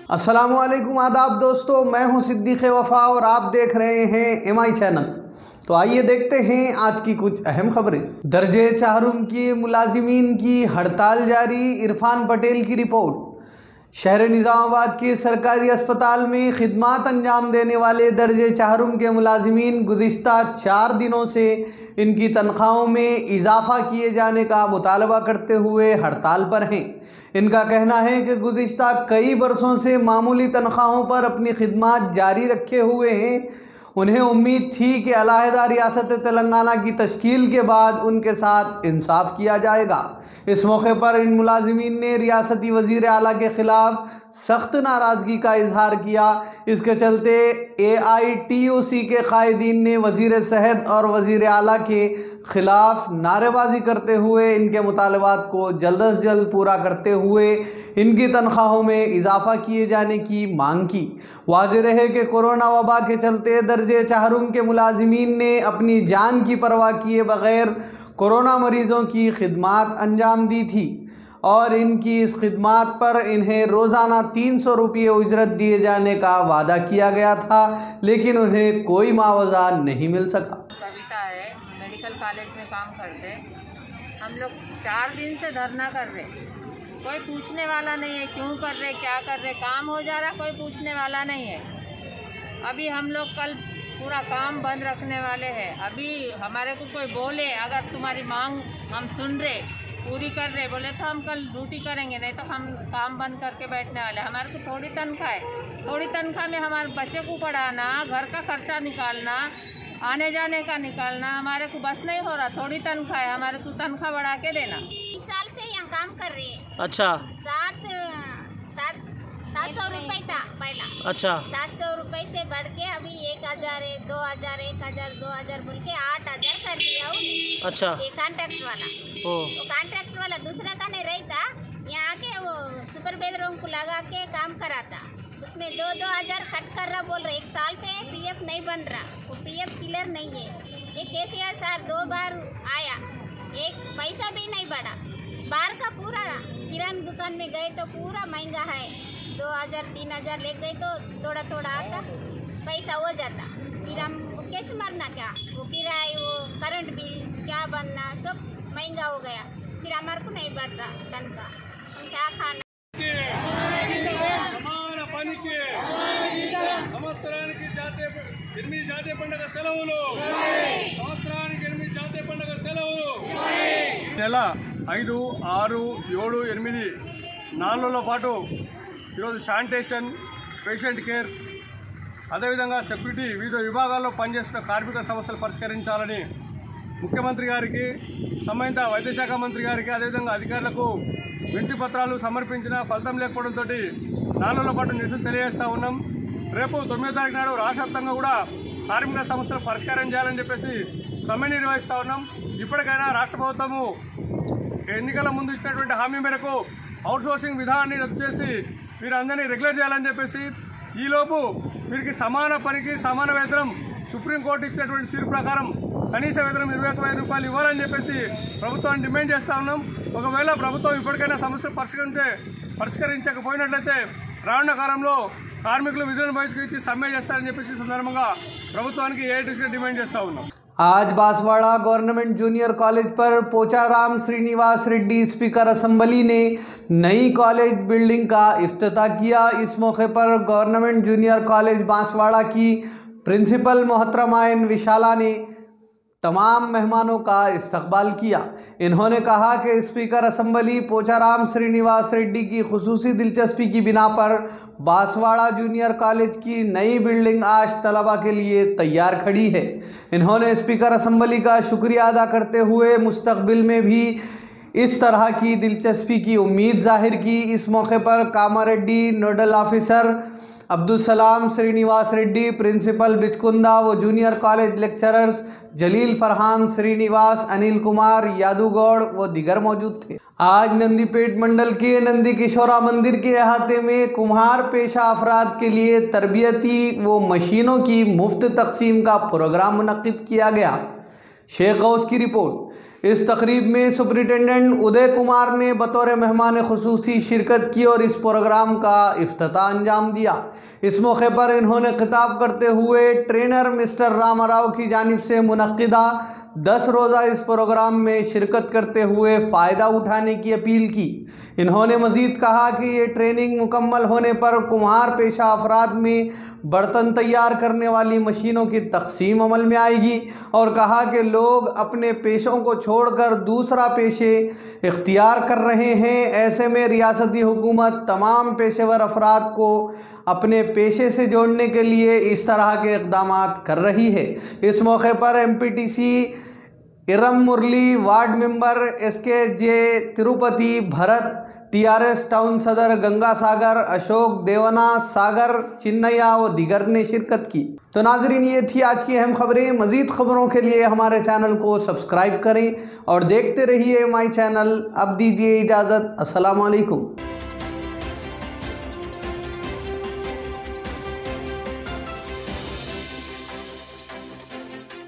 अस्सलामुअलैकुम, आदाब दोस्तों, मैं हूं सिद्दीक़ वफ़ा और आप देख रहे हैं MI चैनल। तो आइए देखते हैं आज की कुछ अहम खबरें। दर्जे चाहरुम की मुलाजिमीन की हड़ताल जारी, इरफान पटेल की रिपोर्ट। शहर निज़ामाबाद के सरकारी अस्पताल में खिदमात अंजाम देने वाले दर्जे चाहरुम के मुलाजिमीन गुज़िश्ता 4 दिनों से इनकी तनख्वाहों में इजाफ़ा किए जाने का मुतालबा करते हुए हड़ताल पर हैं। इनका कहना है कि गुज़िश्ता कई बरसों से मामूली तनख्वाहों पर अपनी खिदमात जारी रखे हुए हैं। उन्हें उम्मीद थी कि अलहदा रियासत तेलंगाना की तश्कील के बाद उनके साथ इंसाफ किया जाएगा। इस मौके पर इन मुलाजिमीन ने रियासती वज़ीर आला के ख़िलाफ़ सख्त नाराज़गी का इजहार किया। इसके चलते AITUC के कायदीन ने वज़ीर सेहत और वज़ीर आला के ख़िलाफ़ नारेबाजी करते हुए इनके मुतालबात को जल्द अज जल्द पूरा करते हुए इनकी तनख्वाहों में इजाफ़ा किए जाने की मांग की। वाज़ेह रहे कि कोरोना वबा के चलते दर्जे चाहरुम के मुलाजिमीन ने अपनी जान की परवाह किए बग़ैर कोरोना मरीज़ों की खिदमात अंजाम दी थी और इनकी इस खिदमात पर इन्हें रोज़ाना 300 रुपये उजरत दिए जाने का वादा किया गया था, लेकिन उन्हें कोई मुआवजा नहीं मिल सका। कविता है, मेडिकल कॉलेज में काम करते। हम लोग 4 दिन से धरना कर रहे, कोई पूछने वाला नहीं है क्यों कर रहे, क्या कर रहे, काम हो जा रहा, कोई पूछने वाला नहीं है। अभी हम लोग कल पूरा काम बंद रखने वाले हैं। अभी हमारे को कोई बोले अगर तुम्हारी मांग हम सुन रहे, पूरी कर रहे, बोले तो हम कल ड्यूटी करेंगे, नहीं तो हम काम बंद करके बैठने वाले। हमारे को थोड़ी तनख्वाह है, थोड़ी तनख्वाह में हमारे बच्चे को पढ़ाना, घर का खर्चा निकालना, आने जाने का निकालना हमारे को बस नहीं हो रहा। थोड़ी तनख्वाह है, हमारे को तनख्वाह बढ़ा के देना। 20 साल से यहाँ काम कर रही है। अच्छा। 700 रुपये था पहला। अच्छा। 700 रुपये से बढ़ के अभी 1000 है, 2000, 1000, 2000 बोल के 8000 कर दिया उसने। अच्छा। ये कॉन्ट्रैक्ट वाला। वो कॉन्ट्रैक्ट वाला दूसरा का नहीं रहता, यहाँ के वो सुपर बेडरूम को लगा के काम कराता। उसमें 2-2000 कट कर रहा बोल रहे। 1 साल से PF नहीं बन रहा, वो PF क्लियर नहीं है। ये KCR सर 2 बार आया, एक पैसा भी नहीं बढ़ा। बाहर का पूरा किराना दुकान में गए तो पूरा महंगा है। 2000-3000 ले गए तो थोड़ा थोड़ा आता पैसा हो जाता। फिर हम कैसे मरना, क्या वो किराए, वो करंट बिल क्या बनना, सब महंगा हो गया। फिर हमारे को नहीं बढ़ रहा तनख्वाह, क्या खाना। సంవత్సరానికి జాతీయ 8 జాతీయ పండుగ సెలవులు, సంవత్సరానికి 8 జాతీయ పండుగ సెలవులు. నెల 5, 6, 7, 8 4 రోజుల పాటు ఈరోజు శానిటేషన్, పేషెంట్ కేర్, అదేవిధంగా సెక్యూరిటీ వివిధ విభాగాల్లో పనిచేస్తున్న కార్మిక సమస్యలు పరిష్కరించాలని ముఖ్యమంత్రి గారికి, సంబంధిత వైద్య శాఖ మంత్రి గారికి, అదేవిధంగా అధికారులకు వినతి పత్రాలు సమర్పించిన ఫలితం లేకపోవడంతో 4 రోజుల పాటు నిరసన తెలియజేస్తూ ఉన్నాం. రేపు 9వ తారీఖు నాడు రాష్ట్ర వ్యాప్తంగా కూడా కార్మిక సమస్యలు పరిష్కారం చేయాలని చెప్పేసి సమ్మె నిర్వహిస్తూ ఉన్నాం. ఇప్పటికైనా రాష్ట్ర ప్రభుత్వము ఎన్నికల ముందు ఇచ్చినటువంటి హామీ మేరకు అవుట్సోర్సింగ్ విధానాన్ని రద్దు చేసి వీరందరినీ రెగ్యులర్ చేయాలని చెప్పేసి, ఈలోపు వీరికి సమాన పనికి సమాన వేతనం సుప్రీంకోర్టు ఇచ్చినటువంటి తీర్పు ప్రకారం కనీస వేతనం 21,000 రూపాయలు ఇవ్వాలని చెప్పేసి ప్రభుత్వాన్ని డిమాండ్ చేస్తూ ఉన్నాం. ఒకవేళ ప్రభుత్వం ఇప్పటికైనా సమస్యలు పరిష్కరించకపోయినట్లయితే రానున్న కాలంలో కార్మికులు విధులను బహిష్కరించి సమ్మె చేస్తారని చెప్పేసి సందర్భంగా ప్రభుత్వానికి AITUC డిమాండ్ చేస్తూ ఉన్నాం. आज बांसवाड़ा गवर्नमेंट जूनियर कॉलेज पर पोचाराम श्रीनिवास रेड्डी स्पीकर असेंबली ने नई कॉलेज बिल्डिंग का इफ्तिताह किया। इस मौके पर गवर्नमेंट जूनियर कॉलेज बांसवाड़ा की प्रिंसिपल मोहतरमा विशाला ने तमाम मेहमानों का इस्तकबाल किया। इन्होंने कहा कि स्पीकर असेंबली पोचाराम श्रीनिवास रेड्डी की खुसूसी दिलचस्पी की बिना पर बांसवाड़ा जूनियर कॉलेज की नई बिल्डिंग आज तलबा के लिए तैयार खड़ी है। इन्होंने स्पीकर असेंबली का शुक्रिया अदा करते हुए मुस्तकबिल में भी इस तरह की दिलचस्पी की उम्मीद जाहिर की। इस मौके पर Kamareddy nodal officer Abdul Salam Srinivas Reddy, principal बिचकुंदा व जूनियर कॉलेज लेक्चरर्स जलील फरहान श्रीनिवास, अनिल कुमार यादूगौड़ व दिगर मौजूद थे। आज नंदीपेट मंडल के नंदी किशोरा मंदिर के अहाते में कुम्हार पेशा अफराद के लिए तरबियती व मशीनों की मुफ्त तकसीम का प्रोग्राम मुनक्किद किया गया। शेख गौस की रिपोर्ट। इस तकरीब में सुपरिटेंडेंट उदय कुमार ने बतौर मेहमान खुसूसी शिरकत की और इस प्रोग्राम का इफ्तिताह अंजाम दिया। इस मौके पर इन्होंने खिताब करते हुए ट्रेनर मिस्टर रामाराव की जानिब से मुनक्किदा 10 रोज़ा इस प्रोग्राम में शिरकत करते हुए फ़ायदा उठाने की अपील की। इन्होंने मज़ीद कहा कि ये ट्रेनिंग मुकम्मल होने पर कुम्हार पेशा अफराद में बर्तन तैयार करने वाली मशीनों की तकसीम अमल में आएगी और कहा कि लोग अपने पेशों को छोड़कर दूसरा पेशे इख्तियार कर रहे हैं। ऐसे में रियासती हुकूमत तमाम पेशेवर अफराद को अपने पेशे से जोड़ने के लिए इस तरह के इक़दाम कर रही है। इस मौके पर MPTC Iram Murali, ward member SKJ Tirupati Bharat, TRS town सदर गंगा सागर अशोक देवना, सागर चिन्नैया व दीगर ने शिरकत की। तो नाजरीन, ये थी आज की अहम खबरें। मज़ीद खबरों के लिए हमारे चैनल को सब्सक्राइब करें और देखते रहिए MI चैनल। अब दीजिए इजाज़त। अस्सलाम वालेकुम।